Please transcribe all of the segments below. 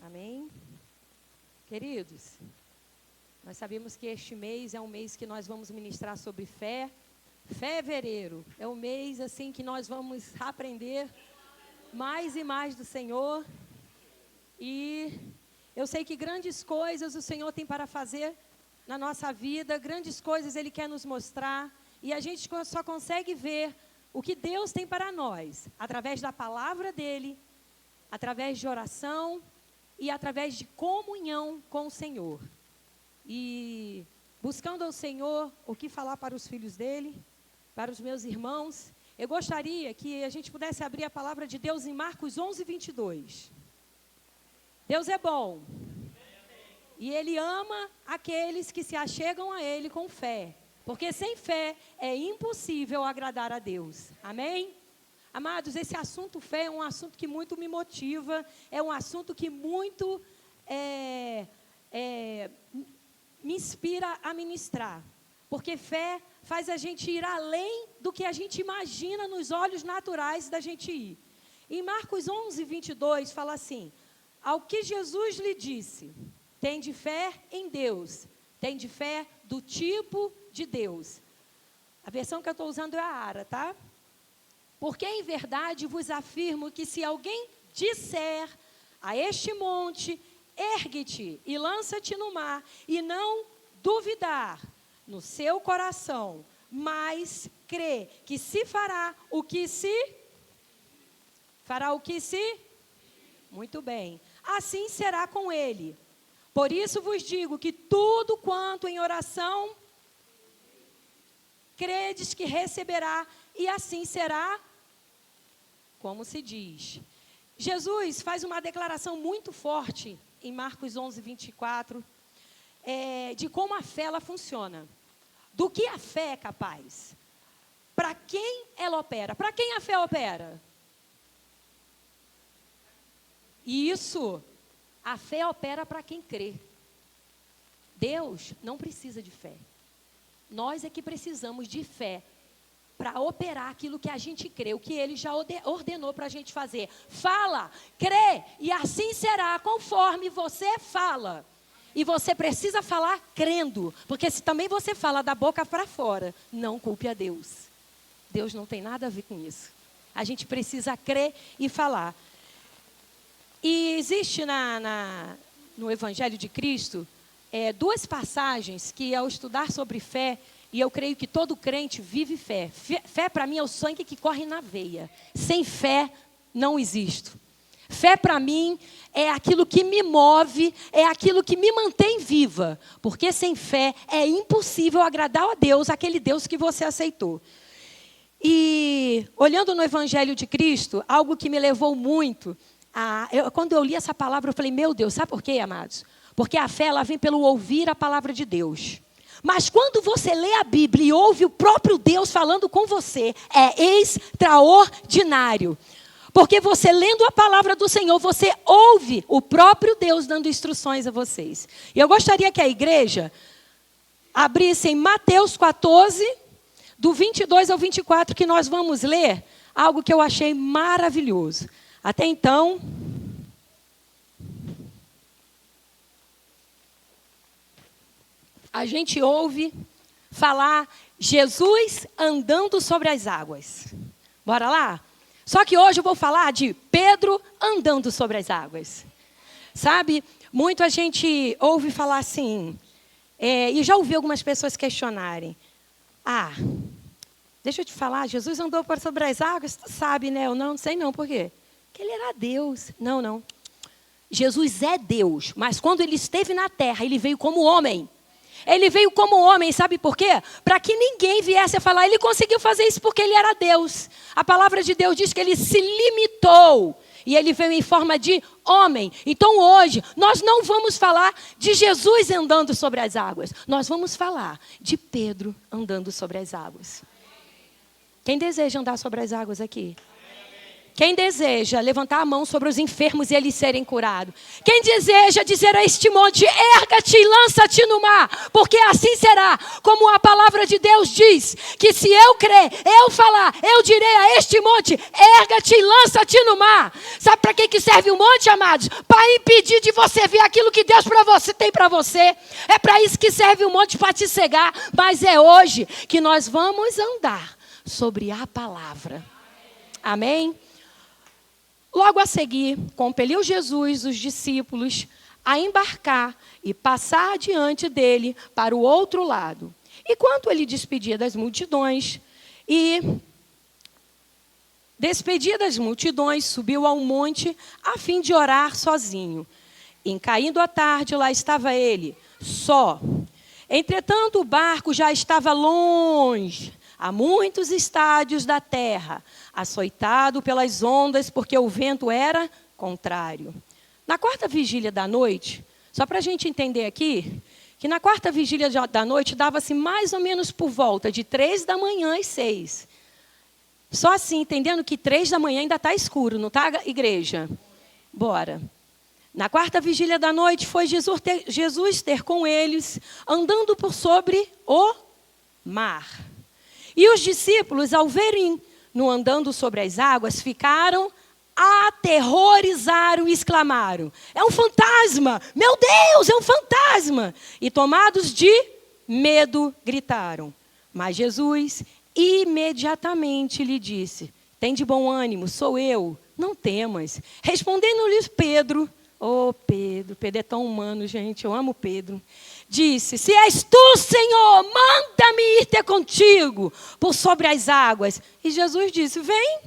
Amém? Queridos, nós sabemos que este mês é um mês que nós vamos ministrar sobre fé. Fevereiro é o mês assim que nós vamos aprender mais e mais do Senhor. E eu sei que grandes coisas o Senhor tem para fazer na nossa vida, grandes coisas Ele quer nos mostrar. E a gente só consegue ver o que Deus tem para nós através da palavra dEle, através de oração e através de comunhão com o Senhor. E buscando ao Senhor o que falar para os filhos dEle, para os meus irmãos, eu gostaria que a gente pudesse abrir a palavra de Deus em Marcos 11, 22. Deus é bom. E Ele ama aqueles que se achegam a Ele com fé. Porque sem fé é impossível agradar a Deus. Amém? Amados, esse assunto fé é um assunto que muito me motiva. É um assunto que muito me inspira a ministrar. Porque fé faz a gente ir além do que a gente imagina nos olhos naturais da gente ir. Em Marcos 11, 22, fala assim: ao que Jesus lhe disse, tende fé em Deus, tende fé do tipo de Deus. A versão que eu estou usando é a Ara, tá? Porque em verdade vos afirmo que se alguém disser a este monte, ergue-te e lança-te no mar, e não duvidar no seu coração, mas crê que se fará o que se... Fará o que se... Muito bem. Assim será com ele. Por isso vos digo que tudo quanto em oração credes que receberá, e assim será como se diz. Jesus faz uma declaração muito forte em Marcos 11, 24, de como a fé ela funciona. Do que a fé é capaz? Para quem ela opera? Para quem a fé opera? Isso, a fé opera para quem crê. Deus não precisa de fé. Nós é que precisamos de fé para operar aquilo que a gente crê, o que Ele já ordenou para a gente fazer. Fala, crê, e assim será, conforme você fala. E você precisa falar crendo, porque se também você fala da boca para fora, não culpe a Deus. Deus não tem nada a ver com isso. A gente precisa crer e falar. E existe no Evangelho de Cristo duas passagens que, ao estudar sobre fé, e eu creio que todo crente vive fé. Fé para mim é o sangue que corre na veia. Sem fé não existo. Fé para mim é aquilo que me move, é aquilo que me mantém viva. Porque sem fé é impossível agradar a Deus, aquele Deus que você aceitou. E olhando no Evangelho de Cristo, algo que me levou muito... quando eu li essa palavra, eu falei, meu Deus, sabe por quê, amados? Porque a fé, ela vem pelo ouvir a palavra de Deus. Mas quando você lê a Bíblia e ouve o próprio Deus falando com você, é extraordinário. Porque você lendo a palavra do Senhor, você ouve o próprio Deus dando instruções a vocês. E eu gostaria que a igreja abrisse em Mateus 14, do 22 ao 24, que nós vamos ler algo que eu achei maravilhoso. Até então, a gente ouve falar Jesus andando sobre as águas. Bora lá? Só que hoje eu vou falar de Pedro andando sobre as águas. Sabe, muito a gente ouve falar assim, e já ouvi algumas pessoas questionarem. Deixa eu te falar, Jesus andou sobre as águas, tu sabe, né? Eu não sei não, por quê? Porque Ele era Deus. Não. Jesus é Deus, mas quando Ele esteve na terra, Ele veio como homem. Ele veio como homem, sabe por quê? Para que ninguém viesse a falar, Ele conseguiu fazer isso porque Ele era Deus. A palavra de Deus diz que Ele se limitou. E Ele veio em forma de homem. Então hoje, nós não vamos falar de Jesus andando sobre as águas. Nós vamos falar de Pedro andando sobre as águas. Quem deseja andar sobre as águas aqui? Quem deseja levantar a mão sobre os enfermos e eles serem curados? Quem deseja dizer a este monte, erga-te e lança-te no mar? Porque assim será, como a palavra de Deus diz, que se eu crer, eu falar, eu direi a este monte, erga-te e lança-te no mar. Sabe para que serve o monte, amados? Para impedir de você ver aquilo que Deus tem para você. É para isso que serve o monte, para te cegar. Mas é hoje que nós vamos andar sobre a palavra. Amém? Logo a seguir, compeliu Jesus os discípulos a embarcar e passar adiante dele para o outro lado. E quando ele despedia das multidões, subiu ao monte a fim de orar sozinho. Em caindo a tarde, lá estava ele, só. Entretanto, o barco já estava longe, a muitos estádios da terra, açoitado pelas ondas, porque o vento era contrário. Na quarta vigília da noite, só para a gente entender aqui, que na quarta vigília da noite dava-se mais ou menos por volta de 3 da manhã às 6. Só assim, entendendo que 3 da manhã ainda está escuro, não está, igreja? Bora. Na quarta vigília da noite, foi Jesus ter com eles, andando por sobre o mar. E os discípulos, ao verem no andando sobre as águas, ficaram aterrorizaram e exclamaram: é um fantasma! Meu Deus, é um fantasma! E tomados de medo, gritaram. Mas Jesus imediatamente lhe disse: tem de bom ânimo, sou eu, não temas. Respondendo-lhes Pedro, Pedro é tão humano, gente, eu amo Pedro. Disse: se és tu, Senhor, manda-me ir ter contigo por sobre as águas. E Jesus disse: vem.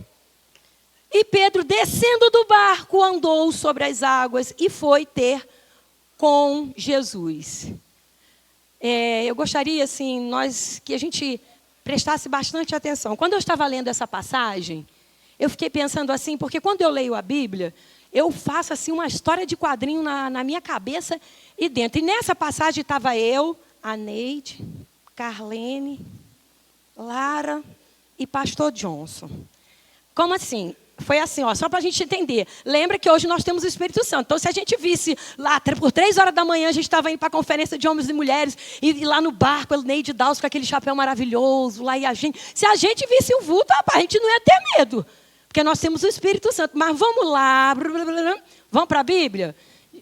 E Pedro, descendo do barco, andou sobre as águas e foi ter com Jesus. Eu gostaria, assim, que a gente prestasse bastante atenção. Quando eu estava lendo essa passagem, eu fiquei pensando assim, porque quando eu leio a Bíblia, eu faço assim uma história de quadrinho na minha cabeça e dentro. E nessa passagem estava eu, a Neide, Carlene, Lara e pastor Johnson. Como assim? Foi assim, só para a gente entender. Lembra que hoje nós temos o Espírito Santo. Então, se a gente visse lá, por 3 horas da manhã, a gente estava indo para a conferência de homens e mulheres, e lá no barco, Neide Dawson com aquele chapéu maravilhoso, lá e a gente. Se a gente visse o vulto, rapaz, a gente não ia ter medo. Porque nós temos o Espírito Santo. Mas vamos lá, vamos para a Bíblia?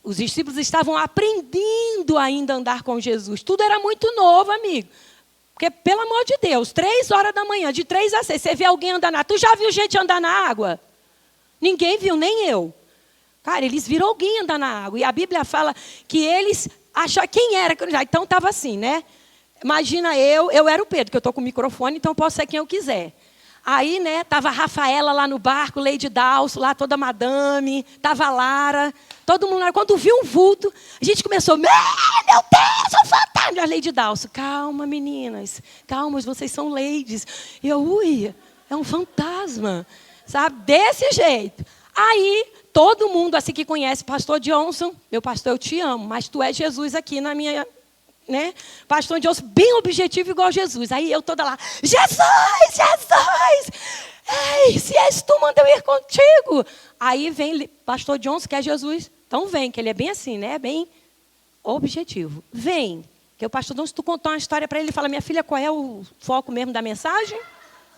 Os discípulos estavam aprendendo ainda a andar com Jesus. Tudo era muito novo, amigo. Porque, pelo amor de Deus, 3 horas da manhã, de 3 a 6, você vê alguém andar na água. Tu já viu gente andar na água? Ninguém viu, nem eu. Cara, eles viram alguém andar na água. E a Bíblia fala que eles acharam quem era. Então, estava assim, né? Imagina eu era o Pedro, que eu estou com o microfone, então posso ser quem eu quiser. Aí, né, estava a Rafaela lá no barco, Lady Dawson, lá toda madame, estava a Lara, todo mundo lá. Quando viu um vulto, a gente começou, meu Deus, é um fantasma! A Lady Dawson, calma, meninas, calma, vocês são ladies. E eu, é um fantasma, sabe, desse jeito. Aí, todo mundo assim que conhece pastor Johnson, meu pastor, eu te amo, mas tu é Jesus aqui na minha... Né? Pastor Johnson, bem objetivo igual Jesus. Aí eu toda lá, Jesus, Jesus! Ei, se és tu, manda eu ir contigo. Aí vem pastor Johnson, que é Jesus. Então vem, que ele é bem assim, né? Bem objetivo. Vem. Que o pastor Johnson, tu contou uma história para ele, fala, minha filha, qual é o foco mesmo da mensagem?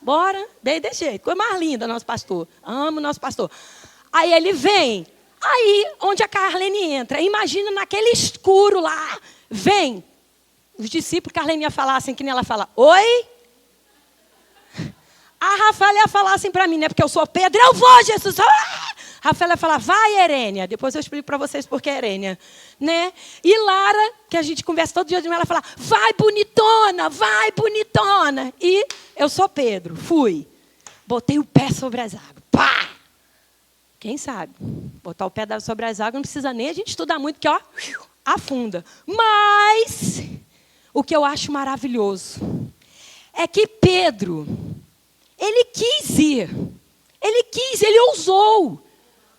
Bora, bem desse jeito. Coisa mais linda, nosso pastor. Amo nosso pastor. Aí ele vem. Aí, onde a Carlene entra, imagina naquele escuro lá, vem. Os discípulos, Carlene ia falar assim, que nem ela fala, oi? A Rafaela ia falar assim para mim, né? Porque eu sou Pedro, eu vou, Jesus. Rafaela ia falar, vai, Herênia. Depois eu explico para vocês por que é Herênia. Né? E Lara, que a gente conversa todo dia de manhã, ela fala, vai, bonitona, vai, bonitona. E eu sou Pedro, fui. Botei o pé sobre as águas. Pá! Quem sabe? Botar o pé sobre as águas não precisa nem a gente estudar muito, que afunda. Mas... o que eu acho maravilhoso é que Pedro, ele quis ir. Ele ousou.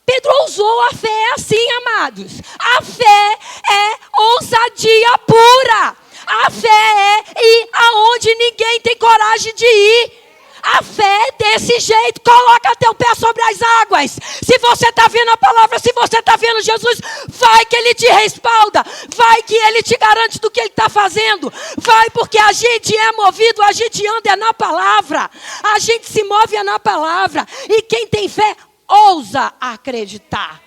Pedro ousou, a fé é assim, amados. A fé é ousadia pura. A fé é ir aonde ninguém tem coragem de ir. A fé é desse jeito. Coloca teu pé sobre as águas. Se você está vendo a palavra, se você está vendo Jesus, vai que Ele te respalda. Vai que Ele te garante do que Ele está fazendo. Vai porque a gente é movido, a gente anda na palavra. A gente se move na palavra. E quem tem fé, ousa acreditar.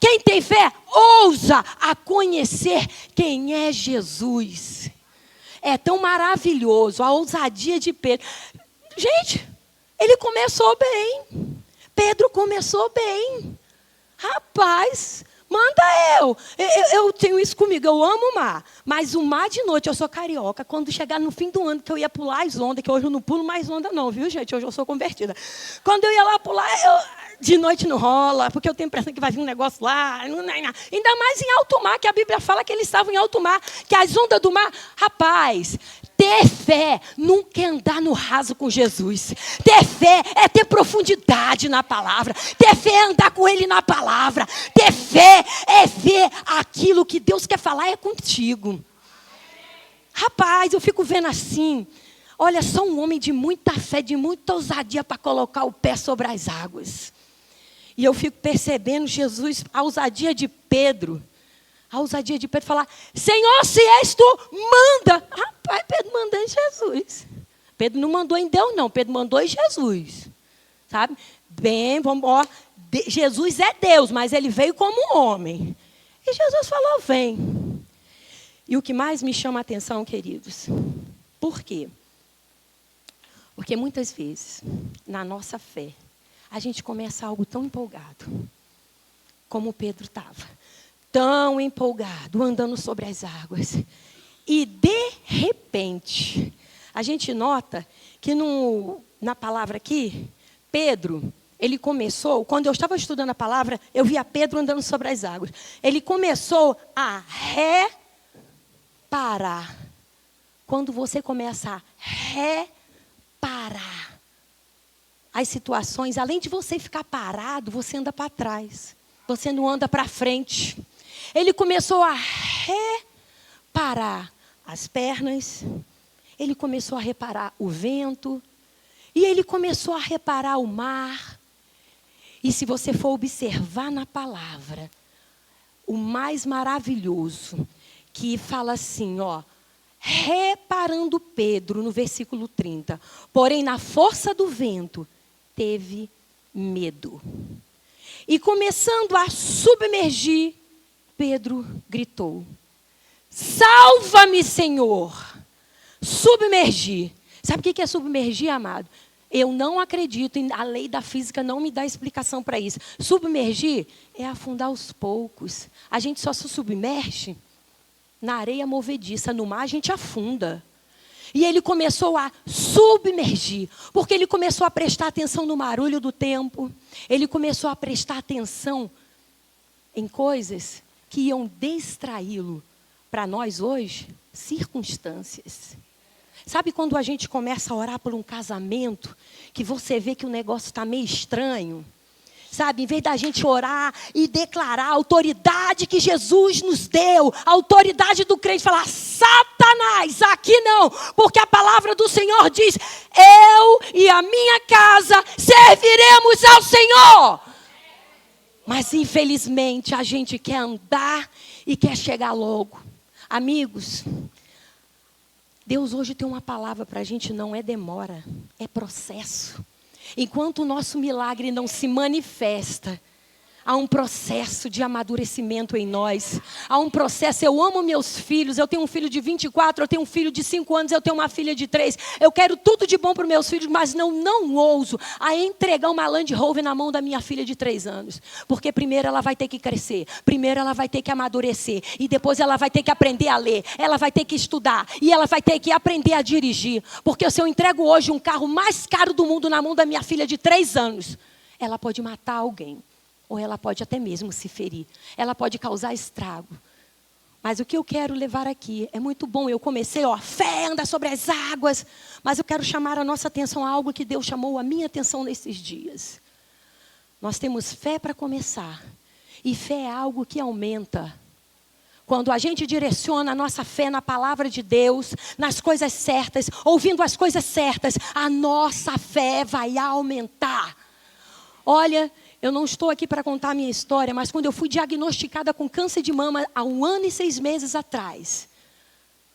Quem tem fé, ousa a conhecer quem é Jesus. É tão maravilhoso a ousadia de Pedro. Gente, ele começou bem. Pedro começou bem. Rapaz, manda eu tenho isso comigo, eu amo o mar. Mas o mar de noite, eu sou carioca. Quando chegar no fim do ano, que eu ia pular as ondas, que hoje eu não pulo mais onda não, viu gente? Hoje eu sou convertida. Quando eu ia lá pular, de noite não rola, porque eu tenho a impressão que vai vir um negócio lá. Ainda mais em alto mar, que a Bíblia fala que eles estavam em alto mar, que as ondas do mar... Rapaz, ter fé nunca é andar no raso com Jesus. Ter fé é ter profundidade na palavra. Ter fé é andar com Ele na palavra. Ter fé é ver aquilo que Deus quer falar é contigo. Rapaz, eu fico vendo assim... Olha, só um homem de muita fé, de muita ousadia para colocar o pé sobre as águas. E eu fico percebendo Jesus, a ousadia de Pedro. A ousadia de Pedro falar, Senhor, se és tu, manda. Rapaz, Pedro mandou em Jesus. Pedro não mandou em Deus, não. Pedro mandou em Jesus. Sabe? Bem, vamos, ó. Jesus é Deus, mas ele veio como um homem. E Jesus falou, vem. E o que mais me chama a atenção, queridos, por quê? Porque muitas vezes, na nossa fé, a gente começa algo tão empolgado, como Pedro estava. Tão empolgado, andando sobre as águas. E, de repente, a gente nota que na palavra aqui, Pedro, ele começou, quando eu estava estudando a palavra, eu via Pedro andando sobre as águas. Ele começou a reparar. Quando você começa a reparar as situações, além de você ficar parado, você anda para trás. Você não anda para frente. Ele começou a reparar as pernas. Ele começou a reparar o vento. E ele começou a reparar o mar. E se você for observar na palavra, o mais maravilhoso, que fala assim, ó. Reparando Pedro, no versículo 30. Porém, na força do vento, teve medo. E começando a submergir, Pedro gritou, salva-me, Senhor. Submergir. Sabe o que é submergir, amado? Eu não acredito, a lei da física não me dá explicação para isso. Submergir é afundar aos poucos. A gente só se submerge na areia movediça, no mar a gente afunda. E ele começou a submergir, porque ele começou a prestar atenção no barulho do tempo. Ele começou a prestar atenção em coisas que iam distraí-lo. Para nós hoje, circunstâncias. Sabe quando a gente começa a orar por um casamento, que você vê que o negócio está meio estranho? Sabe, em vez da gente orar e declarar a autoridade que Jesus nos deu, a autoridade do crente, falar, Satanás, aqui não, porque a palavra do Senhor diz, eu e a minha casa serviremos ao Senhor. Mas infelizmente a gente quer andar e quer chegar logo. Amigos, Deus hoje tem uma palavra para a gente, não é demora, é processo. Enquanto o nosso milagre não se manifesta, há um processo de amadurecimento em nós. Há um processo, eu amo meus filhos, eu tenho um filho de 24, eu tenho um filho de 5 anos, eu tenho uma filha de 3. Eu quero tudo de bom para os meus filhos, mas não ouso a entregar uma Land Rover na mão da minha filha de 3 anos. Porque primeiro ela vai ter que crescer, primeiro ela vai ter que amadurecer, e depois ela vai ter que aprender a ler, ela vai ter que estudar, e ela vai ter que aprender a dirigir. Porque se eu entrego hoje um carro mais caro do mundo na mão da minha filha de 3 anos, ela pode matar alguém. Ou ela pode até mesmo se ferir. Ela pode causar estrago. Mas o que eu quero levar aqui é muito bom. Eu comecei, fé anda sobre as águas. Mas eu quero chamar a nossa atenção a algo que Deus chamou a minha atenção nesses dias. Nós temos fé para começar. E fé é algo que aumenta Quando a gente direciona a nossa fé na palavra de Deus, nas coisas certas, ouvindo as coisas certas, a nossa fé vai aumentar. Olha, eu não estou aqui para contar a minha história, mas quando eu fui diagnosticada com câncer de mama há 1 ano e 6 meses atrás,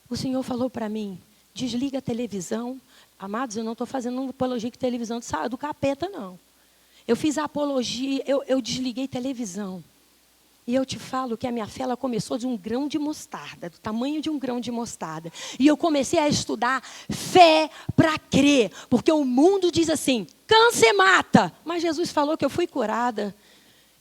o Senhor falou para mim, desliga a televisão. Amados, eu não estou fazendo apologia que televisão do capeta, não. Eu fiz a apologia, eu desliguei televisão. E eu te falo que a minha fé ela começou de um grão de mostarda, do tamanho de um grão de mostarda. E eu comecei a estudar fé para crer. Porque o mundo diz assim, câncer mata. Mas Jesus falou que eu fui curada.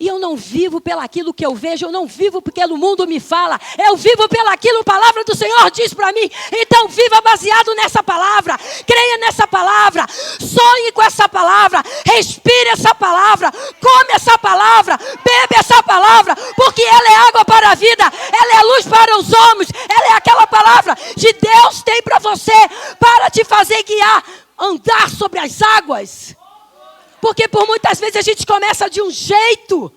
E eu não vivo pelaquilo que eu vejo, eu não vivo porque o mundo me fala. Eu vivo pelaquilo que a palavra do Senhor diz para mim. Então viva baseado nessa palavra. Creia nessa palavra. Sonhe com essa palavra. Respire essa palavra. Come essa palavra. Bebe essa palavra. Porque ela é água para a vida. Ela é luz para os homens. Ela é aquela palavra que Deus tem para você. Para te fazer guiar. Andar sobre as águas. Porque por muitas vezes a gente começa de um jeito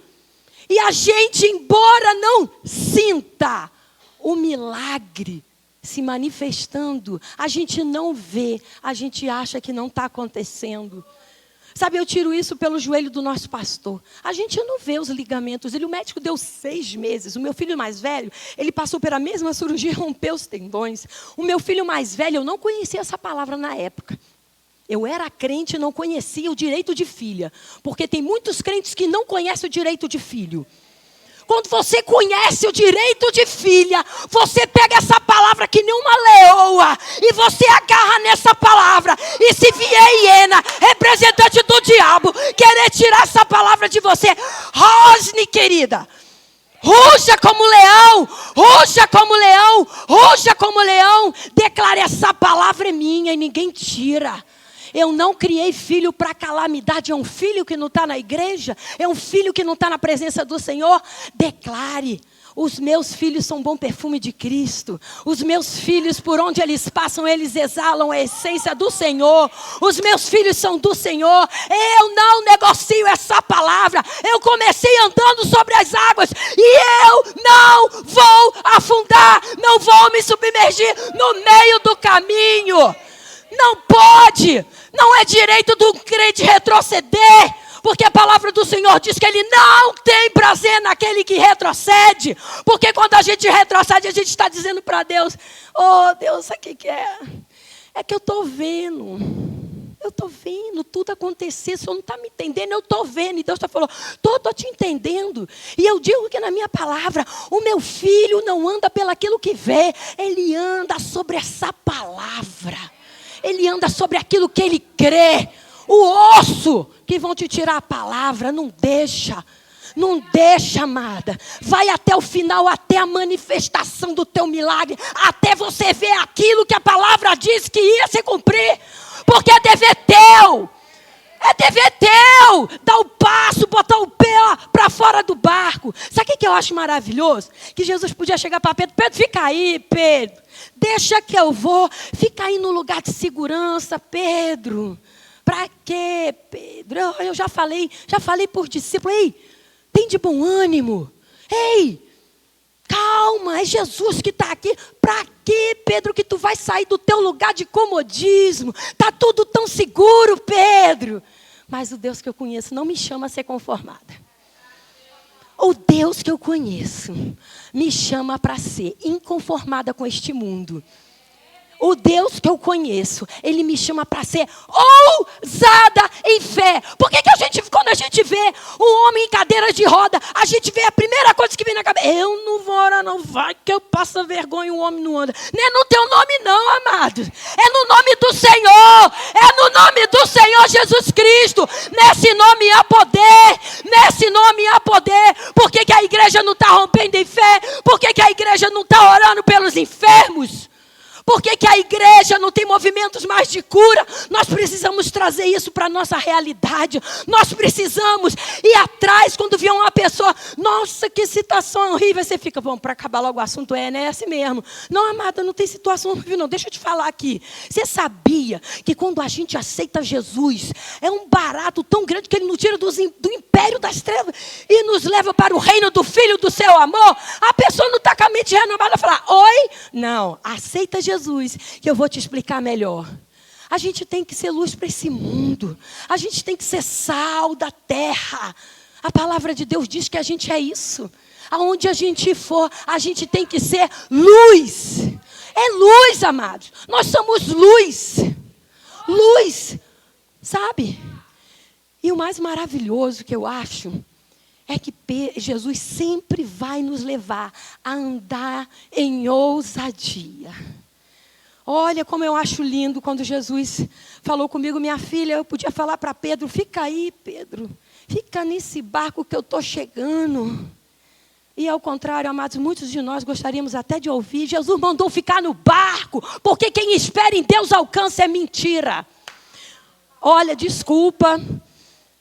e a gente, embora não sinta o milagre se manifestando, a gente não vê, a gente acha que não está acontecendo. Sabe, eu tiro isso pelo joelho do nosso pastor. A gente não vê os ligamentos. O médico deu 6 meses. O meu filho mais velho, ele passou pela mesma cirurgia, rompeu os tendões. O meu filho mais velho, eu não conhecia essa palavra na época. Eu era crente e não conhecia o direito de filha. Porque tem muitos crentes que não conhecem o direito de filho. Quando você conhece o direito de filha, você pega essa palavra que nem uma leoa e você agarra nessa palavra. E se vier hiena, representante do diabo, querer tirar essa palavra de você, rosne, querida. Ruja como leão, ruja como leão, ruja como leão. Declare, essa palavra é minha e ninguém tira. Eu não criei filho para calamidade. É um filho que não está na igreja. É um filho que não está na presença do Senhor. Declare. Os meus filhos são bom perfume de Cristo. Os meus filhos, por onde eles passam, eles exalam a essência do Senhor. Os meus filhos são do Senhor. Eu não negocio essa palavra. Eu comecei andando sobre as águas e eu não vou afundar. Não vou me submergir no meio do caminho. Não pode. Não é direito do crente retroceder. Porque a palavra do Senhor diz que Ele não tem prazer naquele que retrocede. Porque quando a gente retrocede, a gente está dizendo para Deus, oh Deus, sabe o que é? É que eu estou vendo. Eu estou vendo tudo acontecer. O Senhor não está me entendendo, eu estou vendo. E Deus está falando, estou te entendendo. E eu digo que na minha palavra, o meu filho não anda pelaquilo que vê. Ele anda sobre essa palavra. Ele anda sobre aquilo que ele crê. O osso que vão te tirar a palavra, não deixa. Não deixa, amada. Vai até o final, até a manifestação do teu milagre. Até você ver aquilo que a palavra disse que ia se cumprir. Porque é dever teu. É dever teu. Dar o passo, botar o pé para fora do barco. Sabe o que eu acho maravilhoso? Que Jesus podia chegar para Pedro. Pedro, fica aí, Pedro. Deixa que eu vou. Fica aí no lugar de segurança, Pedro. Para quê, Pedro? Eu já falei por discípulo. Ei, tem de bom ânimo. Ei, calma, é Jesus que está aqui. Para quê, Pedro, que tu vai sair do teu lugar de comodismo? Está tudo tão seguro, Pedro. Mas o Deus que eu conheço não me chama a ser conformada. O Deus que eu conheço me chama para ser inconformada com este mundo. O Deus que eu conheço, Ele me chama para ser ousada em fé. Por que quando a gente vê um homem em cadeira de roda, a gente vê a primeira coisa que vem na cabeça, eu não vou orar não, vai que eu passo vergonha e o homem não anda. Não é no teu nome não, amados. É no nome do Senhor. É no nome do Senhor Jesus Cristo. Nesse nome há poder. Nesse nome há poder. Por que a igreja não está rompendo em fé? Por que a igreja não está orando pelos enfermos? Por que a igreja não tem movimentos mais de cura? Nós precisamos trazer isso para a nossa realidade. Nós precisamos ir atrás quando vier uma pessoa. Nossa, que situação horrível. Você fica, bom, para acabar logo o assunto, né? É assim mesmo. Não, amada, não tem situação horrível não. Deixa eu te falar aqui. Você sabia que quando a gente aceita Jesus, é um barato tão grande que Ele nos tira do império das trevas e nos leva para o reino do Filho do seu amor? A pessoa não está com a mente renovada, falar, oi? Não, aceita Jesus, que eu vou te explicar melhor. A gente tem que ser luz para esse mundo. A gente tem que ser sal da terra. A palavra de Deus diz que a gente é isso. Aonde a gente for, a gente tem que ser luz. É luz, amados. Nós somos luz. Luz, sabe? E o mais maravilhoso que eu acho é que Jesus sempre vai nos levar a andar em ousadia. Olha como eu acho lindo quando Jesus falou comigo, minha filha, eu podia falar para Pedro, fica aí, Pedro, fica nesse barco que eu estou chegando. E ao contrário, amados, muitos de nós gostaríamos até de ouvir, Jesus mandou ficar no barco, porque quem espera em Deus alcança é mentira. Olha, desculpa,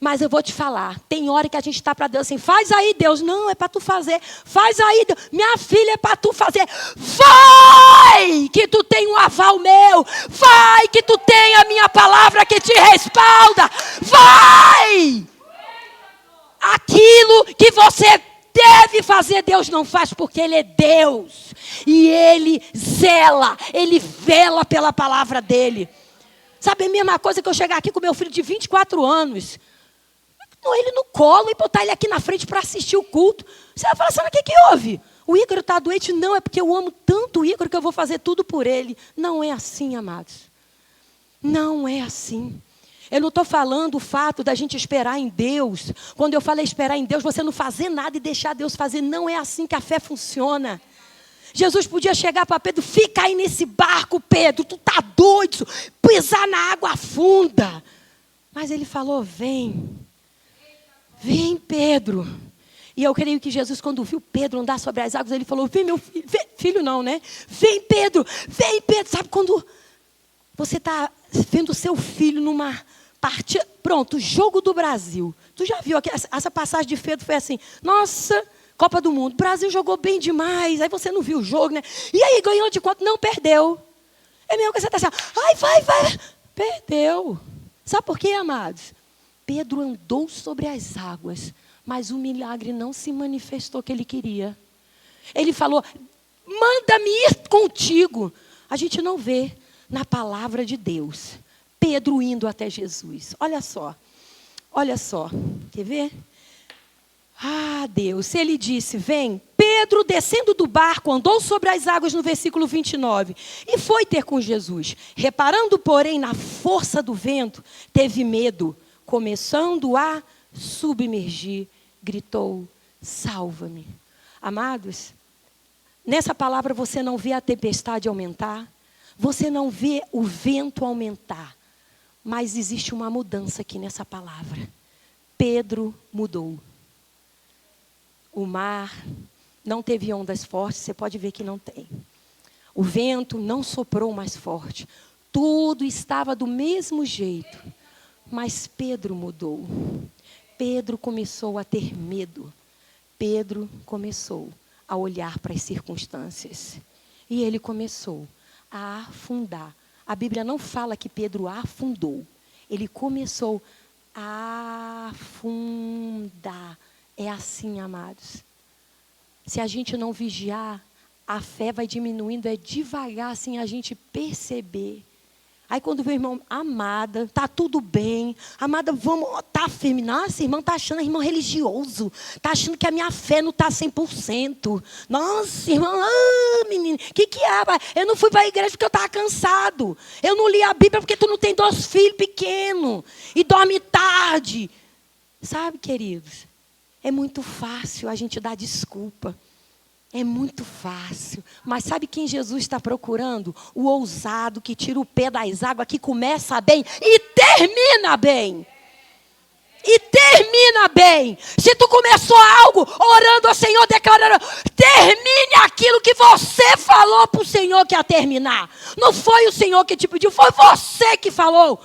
mas eu vou te falar, tem hora que a gente está para Deus assim, faz aí Deus, não, é para tu fazer, faz aí Deus, minha filha, é para tu fazer, vai que tu tem um aval meu, vai que tu tem a minha palavra que te respalda, vai, aquilo que você deve fazer, Deus não faz porque Ele é Deus, e Ele zela, Ele vela pela palavra dEle. Sabe, é a mesma coisa que eu chegar aqui com meu filho de 24 anos, ele no colo e botar ele aqui na frente para assistir o culto. Você vai falar, sabe o que houve? O Ícaro está doente? Não, é porque eu amo tanto o Ícaro que eu vou fazer tudo por ele. Não é assim, amados. Não é assim. Eu não estou falando o fato da gente esperar em Deus. Quando eu falei esperar em Deus, você não fazer nada e deixar Deus fazer. Não é assim que a fé funciona. Jesus podia chegar para Pedro, fica aí nesse barco, Pedro, tu tá doido, pisar na água afunda. Mas ele falou, vem, Pedro. E eu creio que Jesus, quando viu Pedro andar sobre as águas, ele falou, vem meu filho, filho não, né? Vem Pedro. Sabe quando você está vendo o seu filho numa partida, pronto, jogo do Brasil. Tu já viu, essa passagem de Pedro foi assim, nossa, Copa do Mundo, o Brasil jogou bem demais, aí você não viu o jogo, né? E aí, ganhou de quanto? Não, perdeu. É mesmo que você está assim, ai, vai, perdeu. Sabe por quê, amados? Pedro andou sobre as águas, mas o milagre não se manifestou que ele queria. Ele falou, manda-me ir contigo. A gente não vê na palavra de Deus, Pedro indo até Jesus. Olha só, quer ver? Ah, Deus, ele disse, vem. Pedro, descendo do barco, andou sobre as águas no versículo 29. E foi ter com Jesus. Reparando, porém, na força do vento, teve medo. Começando a submergir, gritou, salva-me. Amados, nessa palavra você não vê a tempestade aumentar. Você não vê o vento aumentar. Mas existe uma mudança aqui nessa palavra. Pedro mudou. O mar não teve ondas fortes, você pode ver que não tem. O vento não soprou mais forte. Tudo estava do mesmo jeito. Mas Pedro mudou. Pedro começou a ter medo. Pedro começou a olhar para as circunstâncias. E ele começou a afundar. A Bíblia não fala que Pedro afundou. Ele começou a afundar. É assim, amados. Se a gente não vigiar, a fé vai diminuindo, é devagar, assim, a gente perceber. Aí quando vê o irmão, amada, tá tudo bem. Amada, vamos, tá firme. Nossa, irmão, tá achando irmão religioso. Tá achando que a minha fé não tá 100%. Nossa, irmão, menino, que é? Eu não fui para a igreja porque eu estava cansado. Eu não li a Bíblia porque tu não tem 2 filhos pequenos. E dorme tarde. Sabe, queridos? É muito fácil a gente dar desculpa. É muito fácil. Mas sabe quem Jesus está procurando? O ousado que tira o pé das águas, que começa bem e termina bem. E termina bem. Se tu começou algo orando ao Senhor, declarando, termine aquilo que você falou para o Senhor que ia terminar. Não foi o Senhor que te pediu, foi você que falou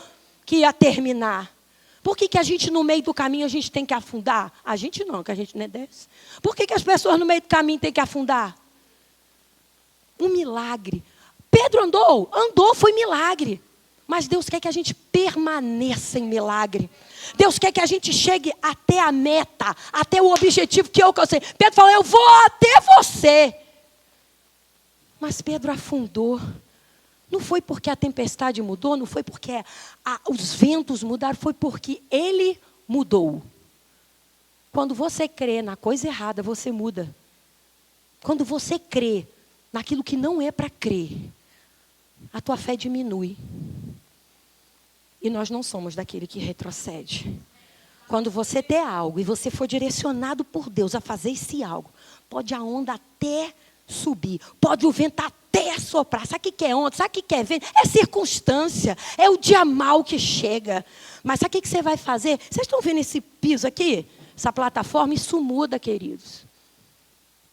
que ia terminar. Por que a gente no meio do caminho a gente tem que afundar? A gente não, que a gente não é desse. Por que as pessoas no meio do caminho têm que afundar? Um milagre. Pedro andou, foi milagre. Mas Deus quer que a gente permaneça em milagre. Deus quer que a gente chegue até a meta, até o objetivo que eu alcancei. Pedro falou, eu vou até você. Mas Pedro afundou. Não foi porque a tempestade mudou, não foi porque os ventos mudaram, foi porque ele mudou. Quando você crê na coisa errada, você muda. Quando você crê naquilo que não é para crer, a tua fé diminui. E nós não somos daquele que retrocede. Quando você ter algo e você for direcionado por Deus a fazer esse algo, pode a onda até subir, pode o vento até soprar. Sabe o que é onda? Sabe o que é vento? É circunstância, é o dia mau que chega. Mas sabe o que você vai fazer? Vocês estão vendo esse piso aqui? Essa plataforma? Isso muda, queridos.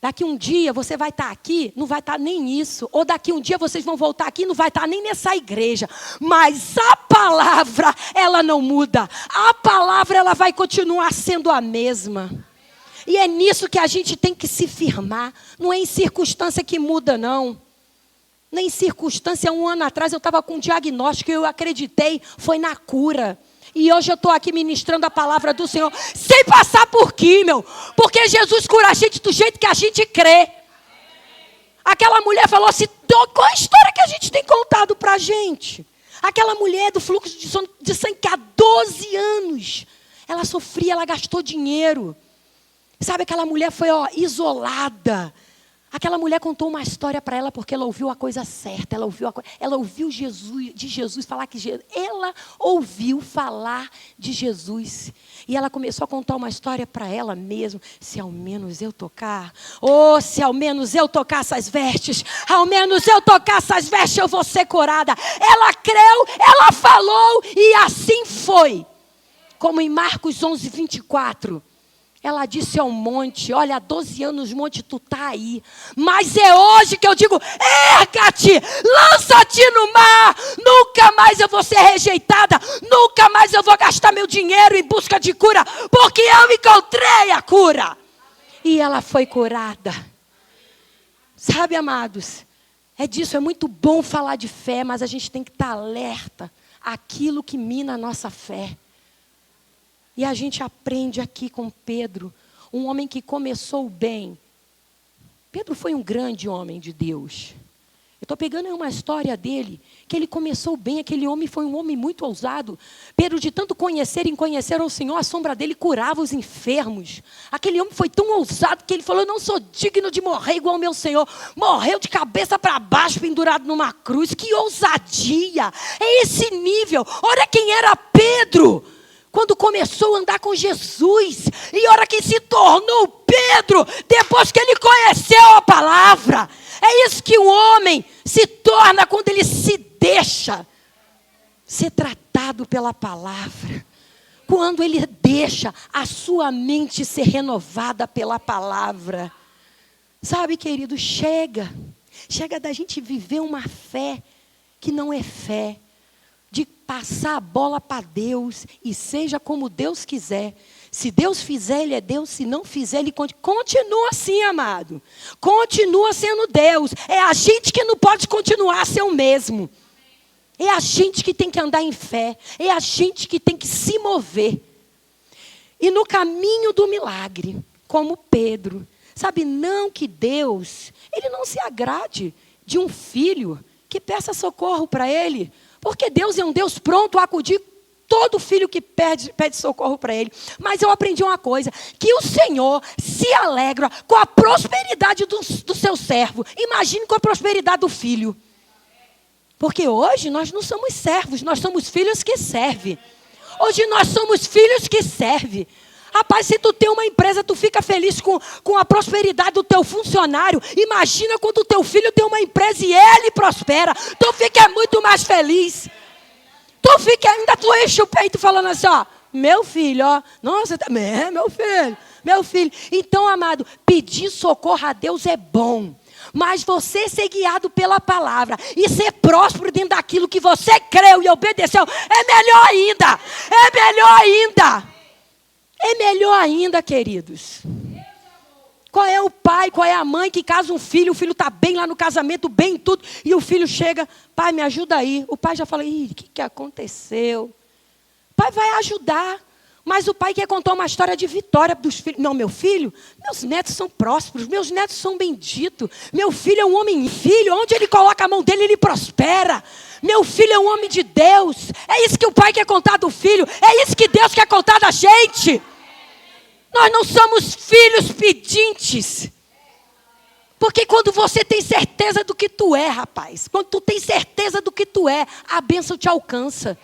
Daqui um dia você vai estar aqui, não vai estar nem isso. Ou daqui um dia vocês vão voltar aqui, não vai estar nem nessa igreja. Mas a palavra, ela não muda. A palavra, ela vai continuar sendo a mesma. E é nisso que a gente tem que se firmar. Não é em circunstância que muda, não. Nem circunstância. 1 ano atrás eu estava com um diagnóstico e eu acreditei, foi na cura. E hoje eu estou aqui ministrando a palavra do Senhor, sem passar por químio. Porque Jesus cura a gente do jeito que a gente crê. Aquela mulher falou assim, qual a história que a gente tem contado para a gente? Aquela mulher do fluxo de sangue que há 12 anos, ela sofria, ela gastou dinheiro. Sabe, aquela mulher foi isolada. Aquela mulher contou uma história para ela porque ela ouviu a coisa certa. Ela ouviu Jesus falar ela ouviu falar de Jesus. E ela começou a contar uma história para ela mesma. Se ao menos eu tocar. Se ao menos eu tocar essas vestes. Ao menos eu tocar essas vestes eu vou ser curada. Ela creu, ela falou e assim foi. Como em Marcos 11, 24. Ela disse ao monte, olha, há 12 anos, monte, tu está aí. Mas é hoje que eu digo, erga-te, lança-te no mar. Nunca mais eu vou ser rejeitada. Nunca mais eu vou gastar meu dinheiro em busca de cura. Porque eu encontrei a cura. E ela foi curada. Sabe, amados, é disso, é muito bom falar de fé, mas a gente tem que estar alerta àquilo que mina a nossa fé. E a gente aprende aqui com Pedro, um homem que começou bem. Pedro foi um grande homem de Deus. Eu estou pegando uma história dele, que ele começou bem, aquele homem foi um homem muito ousado. Pedro, de tanto conhecer e conhecer ao Senhor, a sombra dele curava os enfermos. Aquele homem foi tão ousado que ele falou, eu não sou digno de morrer igual ao meu Senhor. Morreu de cabeça para baixo, pendurado numa cruz. Que ousadia! É esse nível. Olha quem era Pedro. Quando começou a andar com Jesus, e olha quem se tornou Pedro, depois que ele conheceu a palavra. É isso que o homem se torna quando ele se deixa ser tratado pela palavra. Quando ele deixa a sua mente ser renovada pela palavra. Sabe, querido, chega da gente viver uma fé que não é fé. De passar a bola para Deus e seja como Deus quiser. Se Deus fizer, Ele é Deus. Se não fizer, Ele continua assim, amado. Continua sendo Deus. É a gente que não pode continuar a ser o mesmo. É a gente que tem que andar em fé. É a gente que tem que se mover. E no caminho do milagre, como Pedro. Sabe, não que Deus, Ele não se agrade de um filho que peça socorro para Ele. Porque Deus é um Deus pronto a acudir todo filho que pede socorro para Ele. Mas eu aprendi uma coisa, que o Senhor se alegra com a prosperidade do seu servo. Imagine com a prosperidade do filho. Porque hoje nós não somos servos, nós somos filhos que servem. Hoje nós somos filhos que servem. Rapaz, se tu tem uma empresa, tu fica feliz com a prosperidade do teu funcionário. Imagina quando o teu filho tem uma empresa e ele prospera. Tu fica muito mais feliz. Tu enche o peito falando assim, meu filho, nossa, também meu filho. Então, amado, pedir socorro a Deus é bom. Mas você ser guiado pela palavra e ser próspero dentro daquilo que você creu e obedeceu, é melhor ainda. É melhor ainda. É melhor ainda, queridos. Qual é o pai, qual é a mãe que casa um filho, o filho está bem lá no casamento, bem em tudo, e o filho chega, pai, me ajuda aí. O pai já fala, o que aconteceu? O pai vai ajudar. Mas o pai quer contar uma história de vitória dos filhos. Não, meu filho, meus netos são prósperos, meus netos são benditos. Meu filho é um homem filho, onde ele coloca a mão dele, ele prospera. Meu filho é um homem de Deus. É isso que o pai quer contar do filho. É isso que Deus quer contar da gente. Nós não somos filhos pedintes. Porque quando você tem certeza do que tu é, rapaz, quando tu tem certeza do que tu é, a bênção te alcança.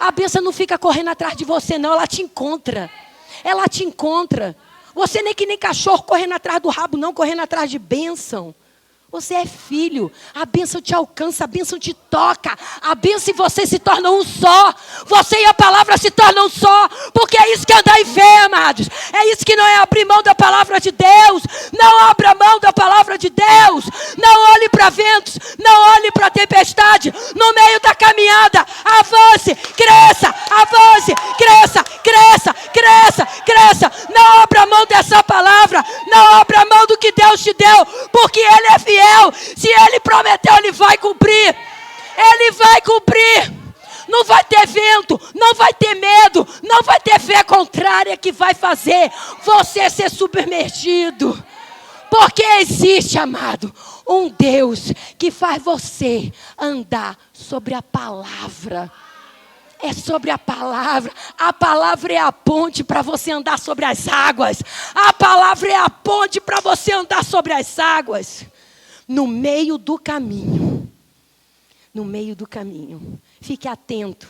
A bênção não fica correndo atrás de você, não. Ela te encontra. Ela te encontra. Você nem que nem cachorro correndo atrás do rabo, não. Correndo atrás de bênção. Você é filho. A bênção te alcança. A bênção te toca. A bênção e você se tornam um só. Você e a palavra se tornam um só. Porque é isso que é andar em fé, amados. É isso que não é abrir mão da palavra de Deus. Não abra mão da palavra de Deus. Não olhe para ventos. Não olhe para tempestade. No meio da caminhada, avance, cresça, avance, cresça, cresça, cresça, cresça. Não abra mão dessa palavra. Não abra mão do que Deus te deu. Porque Ele é fiel. Se Ele prometeu, Ele vai cumprir. Ele vai cumprir. Não vai ter vento, não vai ter medo, não vai ter fé contrária que vai fazer você ser submergido. Porque existe, amado, um Deus que faz você andar sobre a palavra. É sobre a palavra. A palavra é a ponte para você andar sobre as águas. A palavra é a ponte para você andar sobre as águas. No meio do caminho. No meio do caminho. Fique atento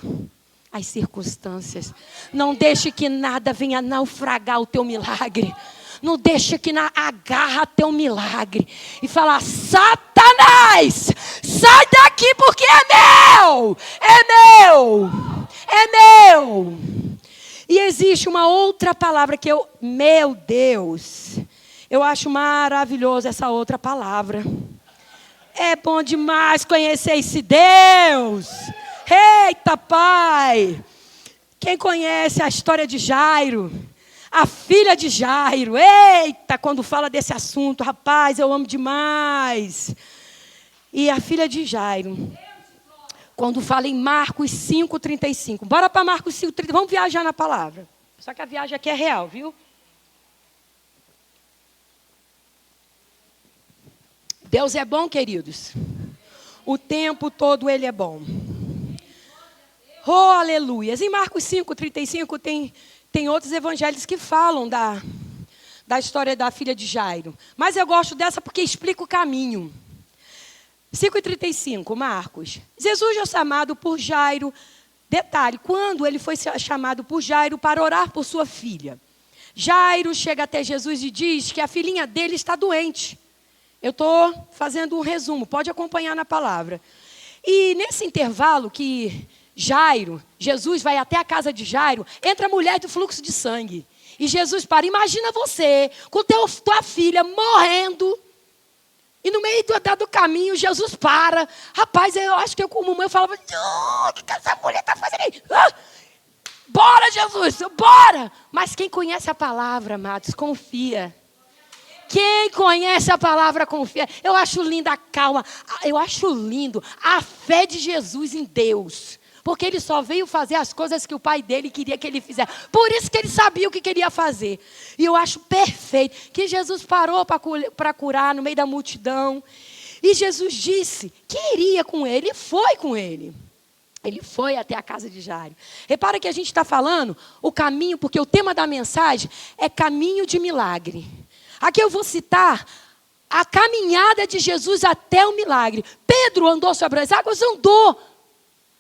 às circunstâncias. Não deixe que nada venha naufragar o teu milagre. Não deixe que agarra teu milagre. E fala: Satanás, sai daqui porque é meu. É meu. É meu. E existe uma outra palavra que meu Deus, eu acho maravilhoso essa outra palavra. É bom demais conhecer esse Deus. Eita, Pai. Quem conhece a história de Jairo, a filha de Jairo. Eita, quando fala desse assunto, rapaz, eu amo demais. E a filha de Jairo, quando fala em Marcos 5:35. Bora para Marcos 5:35. Vamos viajar na palavra. Só que a viagem aqui é real, viu? Deus é bom, queridos. O tempo todo Ele é bom. Oh, aleluias. Em Marcos 5:35 tem outros evangelhos que falam da história da filha de Jairo. Mas eu gosto dessa porque explica o caminho. 5:35, Marcos. Jesus é chamado por Jairo. Detalhe, quando ele foi chamado por Jairo para orar por sua filha. Jairo chega até Jesus e diz que a filhinha dele está doente. Eu estou fazendo um resumo, pode acompanhar na palavra. E nesse intervalo que Jesus vai até a casa de Jairo, entra a mulher do fluxo de sangue. E Jesus para, imagina você, com tua filha morrendo, e no meio do caminho, Jesus para. Rapaz, eu acho que eu como mãe, eu falava, o que essa mulher está fazendo aí? Bora, Jesus, bora! Mas quem conhece a palavra, amados, confia. Quem conhece a palavra confia. Eu acho linda a calma. Eu acho lindo a fé de Jesus em Deus. Porque ele só veio fazer as coisas que o pai dele queria que ele fizesse. Por isso que ele sabia o que queria fazer. E eu acho perfeito que Jesus parou para curar no meio da multidão. E Jesus disse que iria com ele. E foi com ele. Ele foi até a casa de Jairo. Repara que a gente está falando o caminho, porque o tema da mensagem é caminho de milagre. Aqui eu vou citar a caminhada de Jesus até o milagre. Pedro andou sobre as águas? Andou.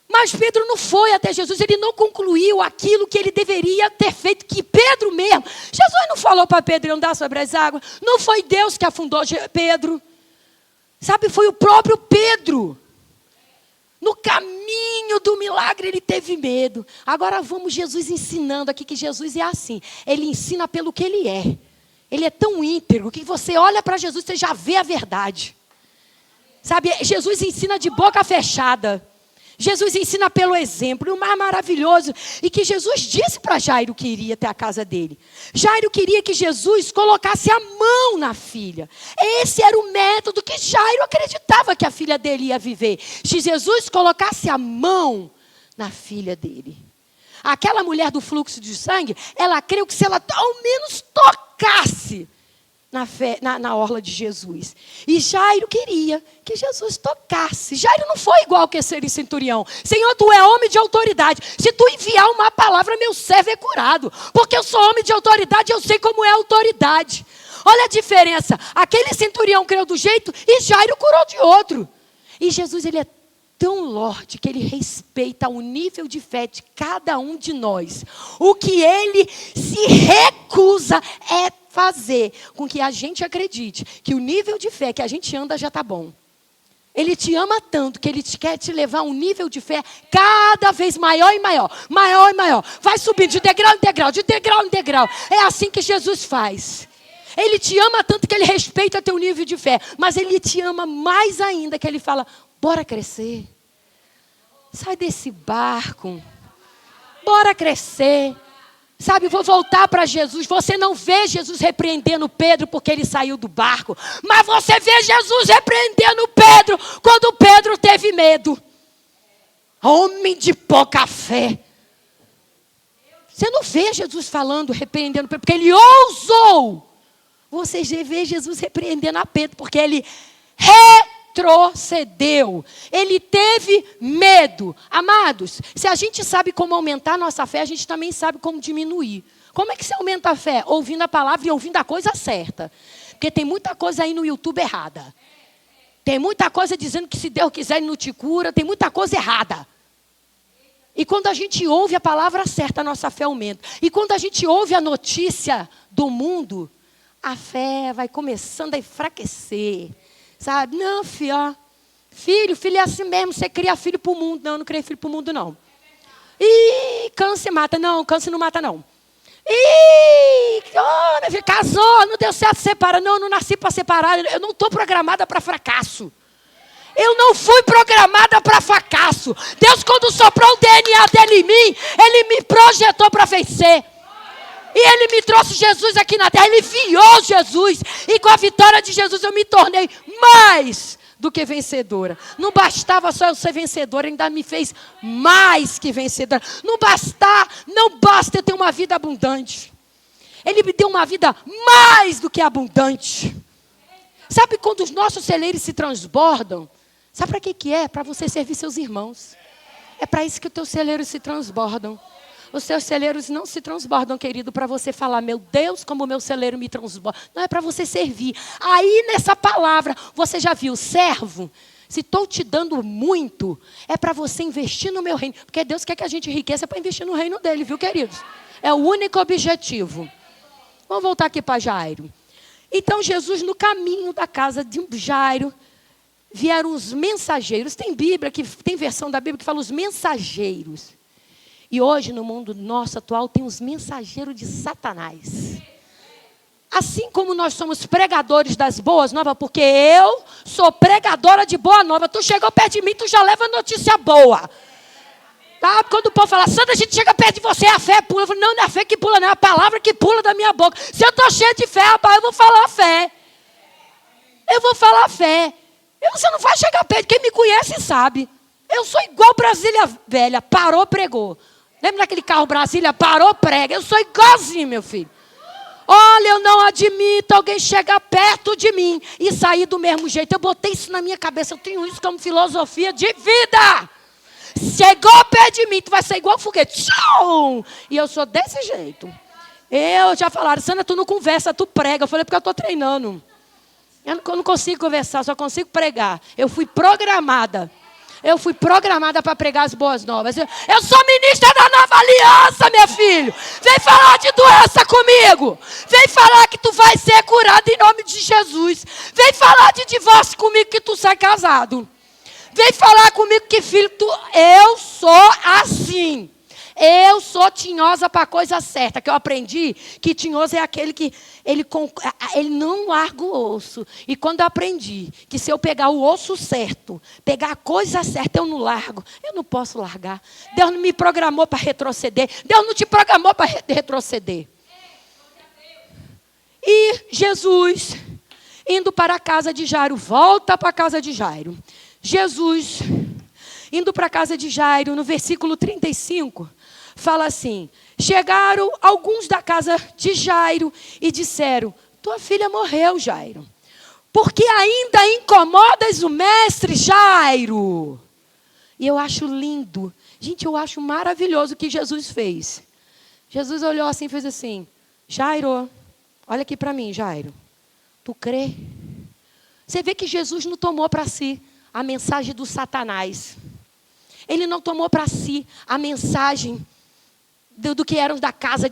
Mas Pedro não foi até Jesus. Ele não concluiu aquilo que ele deveria ter feito. Que Pedro mesmo. Jesus não falou para Pedro andar sobre as águas. Não foi Deus que afundou Pedro. Sabe, foi o próprio Pedro. No caminho do milagre ele teve medo. Agora vamos Jesus ensinando aqui que Jesus é assim. Ele ensina pelo que ele é. Ele é tão íntegro que você olha para Jesus, você já vê a verdade. Sabe, Jesus ensina de boca fechada. Jesus ensina pelo exemplo. E o mais maravilhoso, e que Jesus disse para Jairo que iria até a casa dele. Jairo queria que Jesus colocasse a mão na filha. Esse era o método que Jairo acreditava que a filha dele ia viver. Se Jesus colocasse a mão na filha dele. Aquela mulher do fluxo de sangue, ela creu que se ela ao menos tocasse na orla de Jesus. E Jairo queria que Jesus tocasse. Jairo não foi igual que esse centurião. Senhor, tu é homem de autoridade. Se tu enviar uma palavra, meu servo é curado. Porque eu sou homem de autoridade, eu sei como é a autoridade. Olha a diferença. Aquele centurião creu do jeito e Jairo curou de outro. E Jesus, ele é tão Lorde que ele respeita o nível de fé de cada um de nós. O que ele se recusa é fazer com que a gente acredite que o nível de fé que a gente anda já está bom. Ele te ama tanto que ele quer te levar a um nível de fé cada vez maior e maior. Maior e maior. Vai subindo de degrau em degrau, de degrau em degrau. É assim que Jesus faz. Ele te ama tanto que ele respeita teu nível de fé. Mas ele te ama mais ainda que ele fala, bora crescer. Sai desse barco. Bora crescer. Sabe, vou voltar para Jesus. Você não vê Jesus repreendendo Pedro porque ele saiu do barco. Mas você vê Jesus repreendendo Pedro quando Pedro teve medo. Homem de pouca fé. Você não vê Jesus falando, repreendendo Pedro, porque ele ousou. Você vê Jesus repreendendo a Pedro, porque ele retrocedeu. Ele teve medo. Amados, se a gente sabe como aumentar a nossa fé, a gente também sabe como diminuir. Como é que você aumenta a fé? Ouvindo a palavra e ouvindo a coisa certa. Porque tem muita coisa aí no YouTube errada. Tem muita coisa dizendo que se Deus quiser ele não te cura. Tem muita coisa errada. E quando a gente ouve a palavra certa, a nossa fé aumenta. E quando a gente ouve a notícia do mundo, a fé vai começando a enfraquecer. Sabe? Não, filho, filho é assim mesmo, você cria filho para o mundo. Não, eu não criei filho para o mundo, não. Ih, câncer mata. Não, câncer não mata, não. Ih, oh, minha filha, casou, não deu certo, separa. Não, eu não nasci para separar, eu não estou programada para fracasso. Eu não fui programada para fracasso. Deus, quando soprou o DNA dele em mim, ele me projetou para vencer. E ele me trouxe Jesus aqui na terra, ele enviou Jesus. E com a vitória de Jesus eu me tornei mais do que vencedora. Não bastava só eu ser vencedora, ainda me fez mais que vencedora. Não basta eu ter uma vida abundante. Ele me deu uma vida mais do que abundante. Sabe quando os nossos celeiros se transbordam? Sabe para que é? Para você servir seus irmãos. É para isso que os teus celeiros se transbordam. Os seus celeiros não se transbordam, querido, para você falar, meu Deus, como o meu celeiro me transborda. Não, é para você servir. Aí, nessa palavra, você já viu, servo? Se estou te dando muito, é para você investir no meu reino. Porque Deus quer que a gente enriqueça para investir no reino dele, viu, queridos? É o único objetivo. Vamos voltar aqui para Jairo. Então, Jesus, no caminho da casa de Jairo, vieram os mensageiros. Tem Bíblia, tem versão da Bíblia que fala os mensageiros. E hoje, no mundo nosso atual, tem os mensageiros de Satanás. Assim como nós somos pregadores das boas novas, porque eu sou pregadora de boa nova. Tu chegou perto de mim, tu já leva notícia boa. Tá? Quando o povo fala, Sandra, a gente chega perto de você, a fé pula. Eu falo, não, não é a fé que pula, não, é a palavra que pula da minha boca. Se eu estou cheia de fé, rapaz, eu vou falar a fé. Eu vou falar a fé. Você não vai chegar perto, quem me conhece sabe. Eu sou igual Brasília Velha, parou, pregou. Lembra daquele carro Brasília? Parou, prega. Eu sou igualzinho, meu filho. Olha, eu não admito alguém chegar perto de mim e sair do mesmo jeito. Eu botei isso na minha cabeça. Eu tenho isso como filosofia de vida. Chegou perto de mim, tu vai ser igual foguete. Tchau! E eu sou desse jeito. Eu já falaram, Sandra, tu não conversa, tu prega. Eu falei, porque eu estou treinando. Eu não consigo conversar, só consigo pregar. Eu fui programada para pregar as boas novas. Eu sou ministra da nova aliança, meu filho. Vem falar de doença comigo. Vem falar que tu vai ser curado em nome de Jesus. Vem falar de divórcio comigo que tu sai casado. Vem falar comigo que filho, eu sou assim. Eu sou tinhosa para a coisa certa. Que eu aprendi que tinhoso é aquele que ele não larga o osso. E quando eu aprendi que se eu pegar o osso certo, pegar a coisa certa, eu não largo. Eu não posso largar. Deus não me programou para retroceder. Deus não te programou para retroceder. E Jesus, indo para a casa de Jairo, volta para a casa de Jairo. Jesus, indo para a casa de Jairo, no versículo 35... fala assim: chegaram alguns da casa de Jairo e disseram: tua filha morreu, Jairo. Porque ainda incomodas o mestre, Jairo? E eu acho lindo. Gente, eu acho maravilhoso o que Jesus fez. Jesus olhou assim e fez assim: Jairo, olha aqui para mim, Jairo. Tu crê? Você vê que Jesus não tomou para si a mensagem do Satanás. Ele não tomou para si a mensagem do que eram da casa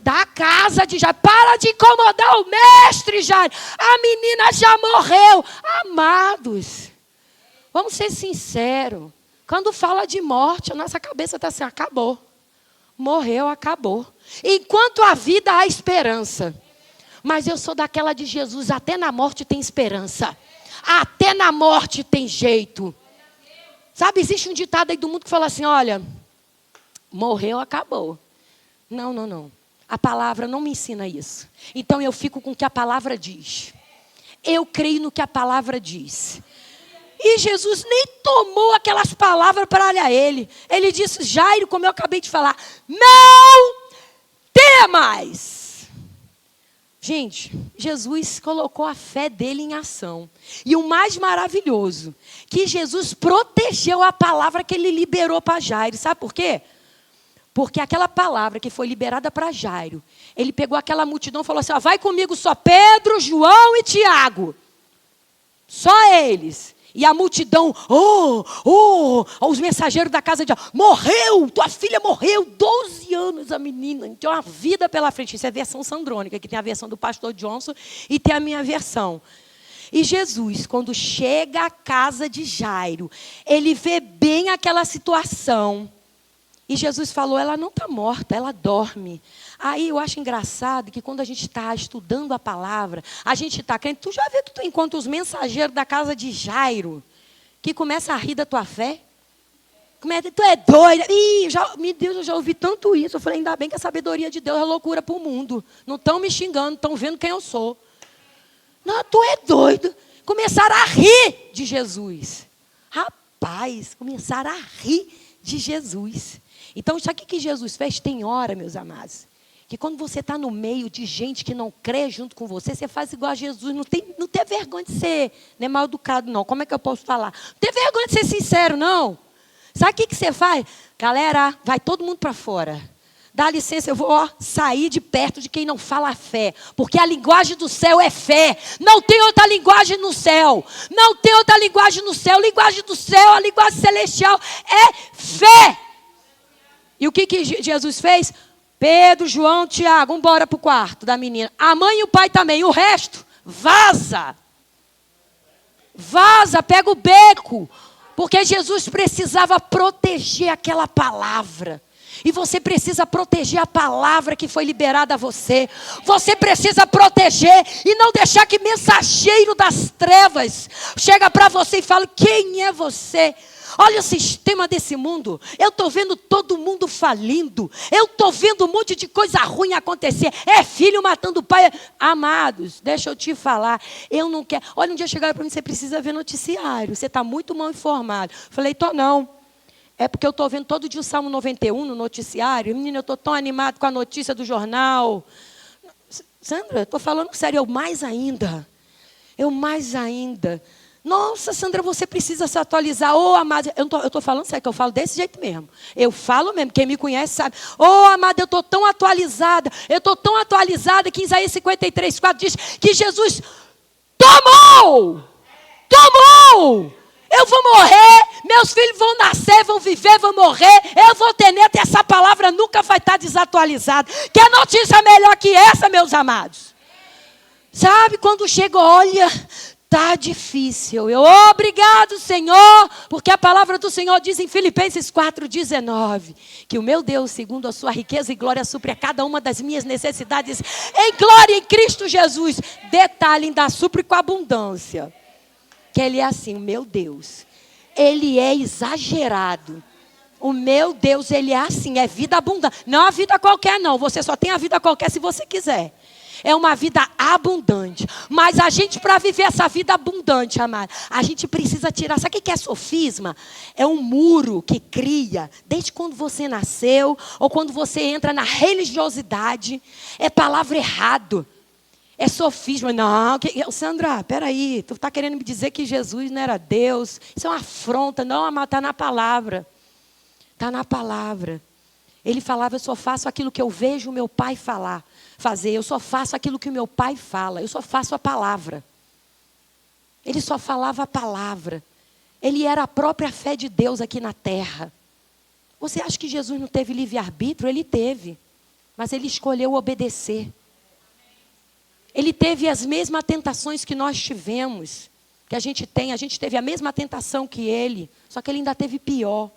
de Jairo. Para de incomodar o mestre, Jairo. A menina já morreu. Amados, vamos ser sinceros. Quando fala de morte, a nossa cabeça está assim: acabou. Morreu, acabou. Enquanto há vida, há esperança. Mas eu sou daquela de Jesus: até na morte tem esperança. Até na morte tem jeito. Sabe, existe um ditado aí do mundo que fala assim: olha, morreu, acabou. Não, não, não. A palavra não me ensina isso. Então eu fico com o que a palavra diz. Eu creio no que a palavra diz. E Jesus nem tomou aquelas palavras para olhar ele. Ele disse: Jairo, como eu acabei de falar, não temas. Gente, Jesus colocou a fé dele em ação. E o mais maravilhoso, que Jesus protegeu a palavra que ele liberou para Jairo. Sabe por quê? Porque aquela palavra que foi liberada para Jairo, ele pegou aquela multidão e falou assim: ó, vai comigo só Pedro, João e Tiago. Só eles. E a multidão, os mensageiros da casa de Jairo: morreu, tua filha morreu, 12 anos a menina, tem uma vida pela frente. Isso é a versão sandrônica, que tem a versão do pastor Johnson e tem a minha versão. E Jesus, quando chega à casa de Jairo, ele vê bem aquela situação. E Jesus falou: ela não está morta, ela dorme. Aí eu acho engraçado que quando a gente está estudando a palavra, a gente está crendo. Tu já viu que tu encontra os mensageiros da casa de Jairo, que começa a rir da tua fé? Tu é doida. Meu Deus, eu já ouvi tanto isso. Eu falei: ainda bem que a sabedoria de Deus é loucura para o mundo. Não estão me xingando, estão vendo quem eu sou. Não, tu é doido. Começaram a rir de Jesus. Rapaz, começaram a rir de Jesus. Então, sabe o que Jesus fez? Tem hora, meus amados, que quando você está no meio de gente que não crê junto com você, você faz igual a Jesus. Não tem vergonha de ser mal educado, não. Como é que eu posso falar? Não tem vergonha de ser sincero, não. Sabe o que você faz? Galera, vai todo mundo para fora. Dá licença, eu vou sair de perto de quem não fala fé. Porque a linguagem do céu é fé. Não tem outra linguagem no céu. Não tem outra linguagem no céu. A linguagem do céu, a linguagem celestial é fé. E o que Jesus fez? Pedro, João, Tiago, vamos embora para o quarto da menina. A mãe e o pai também. O resto, vaza. Vaza, pega o beco. Porque Jesus precisava proteger aquela palavra. E você precisa proteger a palavra que foi liberada a você. Você precisa proteger e não deixar que mensageiro das trevas chega para você e fala: quem é você? Olha o sistema desse mundo. Eu estou vendo todo mundo falindo. Eu estou vendo um monte de coisa ruim acontecer. É filho matando o pai. Amados, deixa eu te falar. Eu não quero. Olha, um dia chegaram para mim: você precisa ver noticiário. Você está muito mal informado. Falei: tô não. É porque eu estou vendo todo dia o Salmo 91 no noticiário. Menina, eu estou tão animado com a notícia do jornal. Sandra, eu estou falando sério. Eu mais ainda. Nossa, Sandra, você precisa se atualizar. Amada, eu estou falando sério, que eu falo desse jeito mesmo. Eu falo mesmo, quem me conhece sabe. Amada, eu estou tão atualizada. Que Isaías 53:4 diz que Jesus tomou. Eu vou morrer, meus filhos vão nascer, vão viver, vão morrer. Eu vou ter neto e essa palavra nunca vai estar desatualizada. Que notícia melhor que essa, meus amados? Sabe, quando chega, olha... Está difícil. Obrigado, Senhor, porque a palavra do Senhor diz em Filipenses 4:19, que o meu Deus, segundo a sua riqueza e glória, supre a cada uma das minhas necessidades em glória em Cristo Jesus. Detalhe, ainda supre com abundância. Que Ele é assim, o meu Deus. Ele é exagerado. O meu Deus, Ele é assim, é vida abundante. Não é uma vida qualquer, não. Você só tem a vida qualquer se você quiser. É uma vida abundante. Mas a gente, para viver essa vida abundante, amado, a gente precisa tirar. Sabe o que é sofisma? É um muro que cria, desde quando você nasceu, ou quando você entra na religiosidade. É palavra errado. É sofisma. Não, Sandra, peraí. Tu está querendo me dizer que Jesus não era Deus? Isso é uma afronta. Não, amado, está na palavra. Está na palavra. Ele falava, eu só faço aquilo que eu vejo o meu pai fazer. Eu só faço aquilo que o meu pai fala. Eu só faço a palavra. Ele só falava a palavra. Ele era a própria fé de Deus aqui na terra. Você acha que Jesus não teve livre-arbítrio? Ele teve. Mas ele escolheu obedecer. Ele teve as mesmas tentações que nós tivemos. Que a gente tem. A gente teve a mesma tentação que ele. Só que ele ainda teve pior.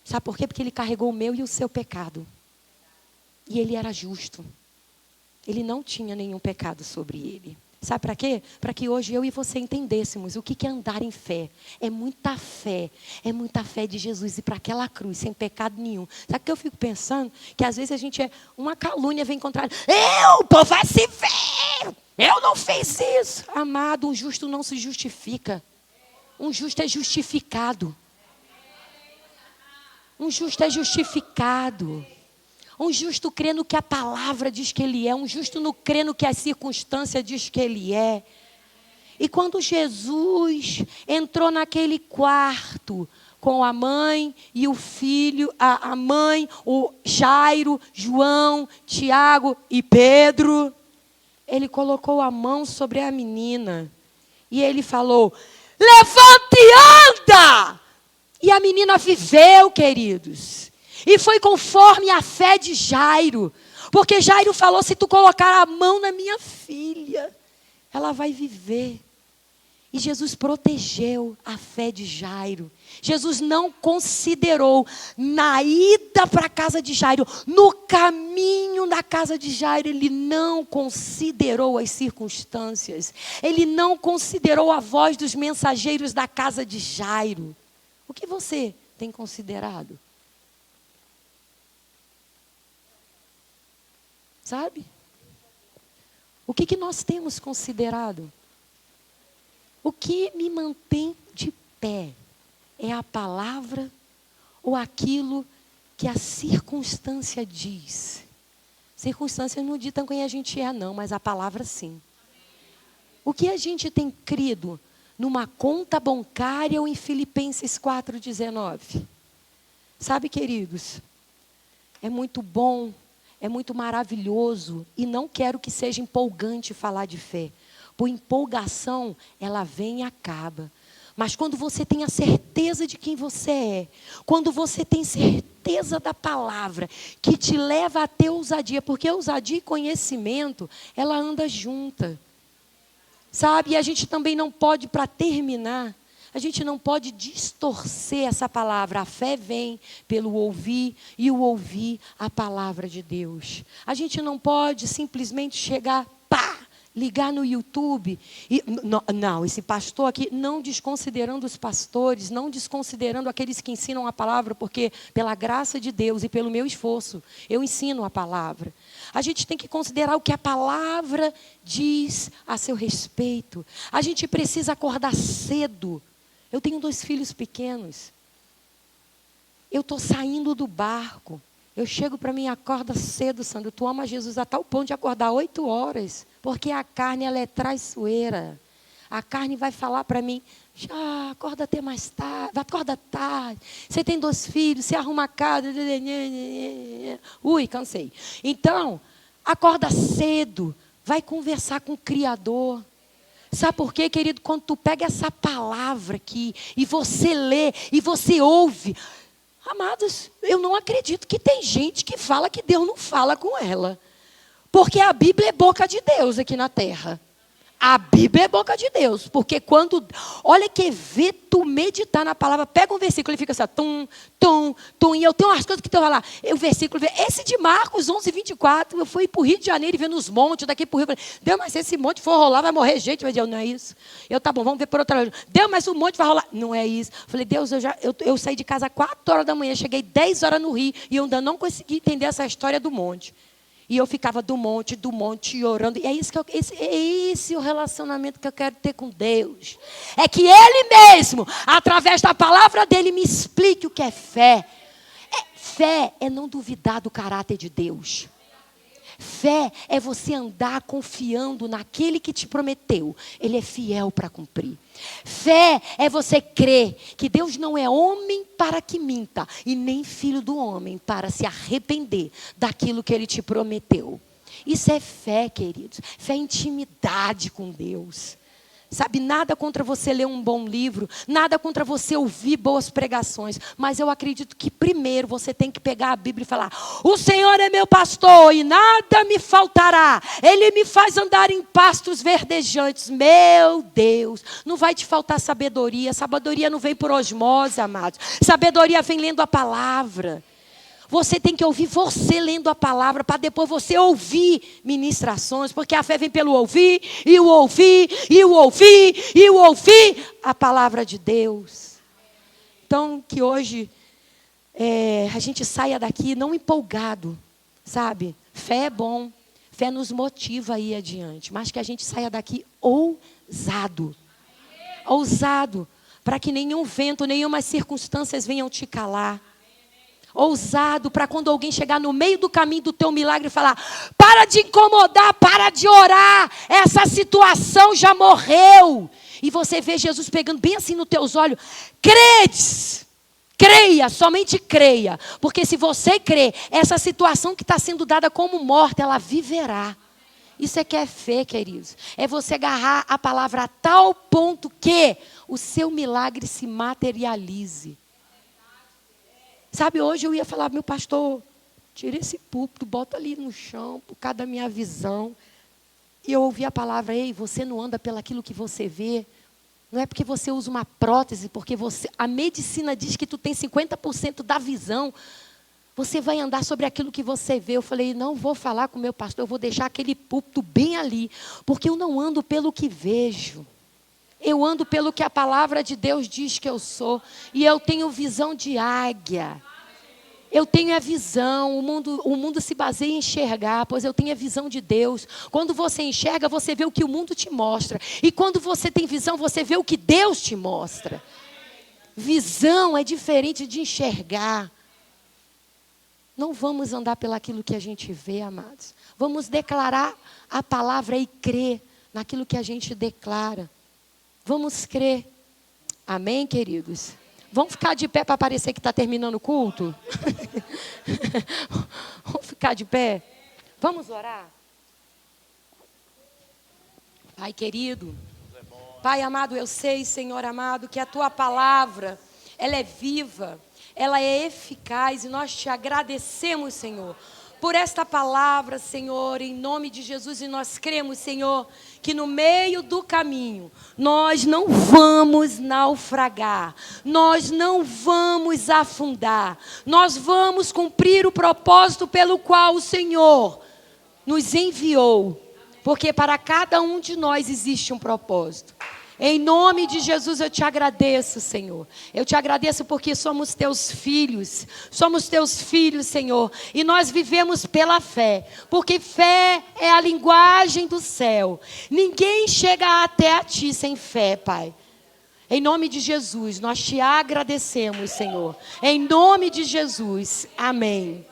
Sabe por quê? Porque ele carregou o meu e o seu pecado. E ele era justo. Ele não tinha nenhum pecado sobre ele. Sabe para quê? Para que hoje eu e você entendêssemos o que é andar em fé. É muita fé. É muita fé de Jesus ir para aquela cruz sem pecado nenhum. Sabe o que eu fico pensando? Que às vezes a gente uma calúnia vem encontrar. O povo vai se ver. Eu não fiz isso. Amado, um justo não se justifica. Um justo é justificado. Um justo é justificado. Um justo crê no que a palavra diz que ele é. Um justo não crê no que a circunstância diz que ele é. E quando Jesus entrou naquele quarto com a mãe e o filho, a mãe, o Jairo, João, Tiago e Pedro, ele colocou a mão sobre a menina. E ele falou, levante e anda! E a menina viveu, queridos. E foi conforme a fé de Jairo. Porque Jairo falou, se tu colocar a mão na minha filha, ela vai viver. E Jesus protegeu a fé de Jairo. Jesus não considerou na ida para a casa de Jairo, no caminho da casa de Jairo, ele não considerou as circunstâncias. Ele não considerou a voz dos mensageiros da casa de Jairo. O que você tem considerado? Sabe? O que nós temos considerado? O que me mantém de pé é a palavra ou aquilo que a circunstância diz? Circunstâncias não ditam quem a gente é, não, mas a palavra sim. O que a gente tem crido numa conta bancária ou em Filipenses 4,19. Sabe, queridos, é muito bom, é muito maravilhoso, e não quero que seja empolgante falar de fé. Por empolgação, ela vem e acaba. Mas quando você tem a certeza de quem você é, quando você tem certeza da palavra, que te leva a ter ousadia, porque ousadia e conhecimento, ela anda junta. Sabe, e a gente também não pode, para terminar, a gente não pode distorcer essa palavra. A fé vem pelo ouvir e o ouvir a palavra de Deus. A gente não pode simplesmente chegar, ligar no YouTube. E, não, esse pastor aqui, não desconsiderando os pastores, não desconsiderando aqueles que ensinam a palavra, porque pela graça de Deus e pelo meu esforço, eu ensino a palavra. A gente tem que considerar o que a palavra diz a seu respeito. A gente precisa acordar cedo. Eu tenho 2 filhos pequenos. Eu estou saindo do barco. Eu chego para mim, acorda cedo, Sandra. Tu ama Jesus a tal ponto de acordar 8 horas. Porque a carne, ela é traiçoeira. A carne vai falar para mim, já, acorda até mais tarde, acorda tarde. Você tem 2 filhos, você arruma a casa. Ui, cansei. Então, acorda cedo, vai conversar com o Criador. Sabe por quê, querido? Quando tu pega essa palavra aqui, e você lê, e você ouve. Amados, eu não acredito que tem gente que fala que Deus não fala com ela. Porque a Bíblia é boca de Deus aqui na terra. A Bíblia é boca de Deus. Porque quando, olha que vê tu meditar na palavra, pega um versículo e fica assim, tum, tum, tum. E eu tenho umas coisas que estão lá. O versículo, esse de Marcos 11:24, eu fui para o Rio de Janeiro e vendo os montes daqui para o Rio. Falei, Deus, mas se esse monte for rolar, vai morrer gente. Mas Deus, não é isso. Eu, tá bom, vamos ver por outra vez. Deus, mas o monte vai rolar. Não é isso. Falei, Deus, eu saí de casa às 4 horas da manhã, cheguei 10 horas no Rio e eu ainda não consegui entender essa história do monte. E eu ficava do monte, orando. E é isso é esse o relacionamento que eu quero ter com Deus. É que Ele mesmo, através da palavra dEle, me explique o que é fé. Fé é não duvidar do caráter de Deus. Fé é você andar confiando naquele que te prometeu. Ele é fiel para cumprir. Fé é você crer que Deus não é homem para que minta, e nem filho do homem para se arrepender daquilo que Ele te prometeu. Isso é fé, queridos. Fé é intimidade com Deus. Sabe, nada contra você ler um bom livro, nada contra você ouvir boas pregações, mas eu acredito que primeiro você tem que pegar a Bíblia e falar: o Senhor é meu pastor e nada me faltará, Ele me faz andar em pastos verdejantes. Meu Deus, não vai te faltar sabedoria não vem por osmose, amados, sabedoria vem lendo a palavra. Você tem que ouvir você lendo a palavra, para depois você ouvir ministrações, porque a fé vem pelo ouvir, e o ouvir, e o ouvir, e o ouvir a palavra de Deus. Então, que hoje a gente saia daqui não empolgado, sabe? Fé é bom, fé nos motiva a ir adiante, mas que a gente saia daqui ousado, para que nenhum vento, nenhuma circunstâncias venham te calar. Ousado para quando alguém chegar no meio do caminho do teu milagre e falar: para de incomodar, para de orar, essa situação já morreu. E você vê Jesus pegando bem assim nos teus olhos: credes, creia, somente creia. Porque se você crer, essa situação que está sendo dada como morta, ela viverá. Isso é que é fé, queridos. É você agarrar a palavra a tal ponto que o seu milagre se materialize. Sabe, hoje eu ia falar: meu pastor, tira esse púlpito, bota ali no chão, por causa da minha visão. E eu ouvi a palavra: ei, você não anda pelaquilo que você vê. Não é porque você usa uma prótese, porque a medicina diz que tu tem 50% da visão. Você vai andar sobre aquilo que você vê. Eu falei: não vou falar com o meu pastor, eu vou deixar aquele púlpito bem ali. Porque eu não ando pelo que vejo. Eu ando pelo que a palavra de Deus diz que eu sou. E eu tenho visão de águia. Eu tenho a visão. O mundo se baseia em enxergar, pois eu tenho a visão de Deus. Quando você enxerga, você vê o que o mundo te mostra. E quando você tem visão, você vê o que Deus te mostra. Visão é diferente de enxergar. Não vamos andar pelaquilo que a gente vê, amados. Vamos declarar a palavra e crer naquilo que a gente declara. Vamos crer. Amém, queridos? Vamos ficar de pé para parecer que está terminando o culto? Vamos ficar de pé? Vamos orar? Pai querido, Pai amado, eu sei, Senhor amado, que a Tua palavra, ela é viva, ela é eficaz, e nós te agradecemos, Senhor, por esta palavra, Senhor, em nome de Jesus. E nós cremos, Senhor, que no meio do caminho nós não vamos naufragar, nós não vamos afundar, nós vamos cumprir o propósito pelo qual o Senhor nos enviou, porque para cada um de nós existe um propósito. Em nome de Jesus eu te agradeço, Senhor. Eu te agradeço porque somos teus filhos. Somos teus filhos, Senhor. E nós vivemos pela fé. Porque fé é a linguagem do céu. Ninguém chega até a ti sem fé, Pai. Em nome de Jesus, nós te agradecemos, Senhor. Em nome de Jesus. Amém.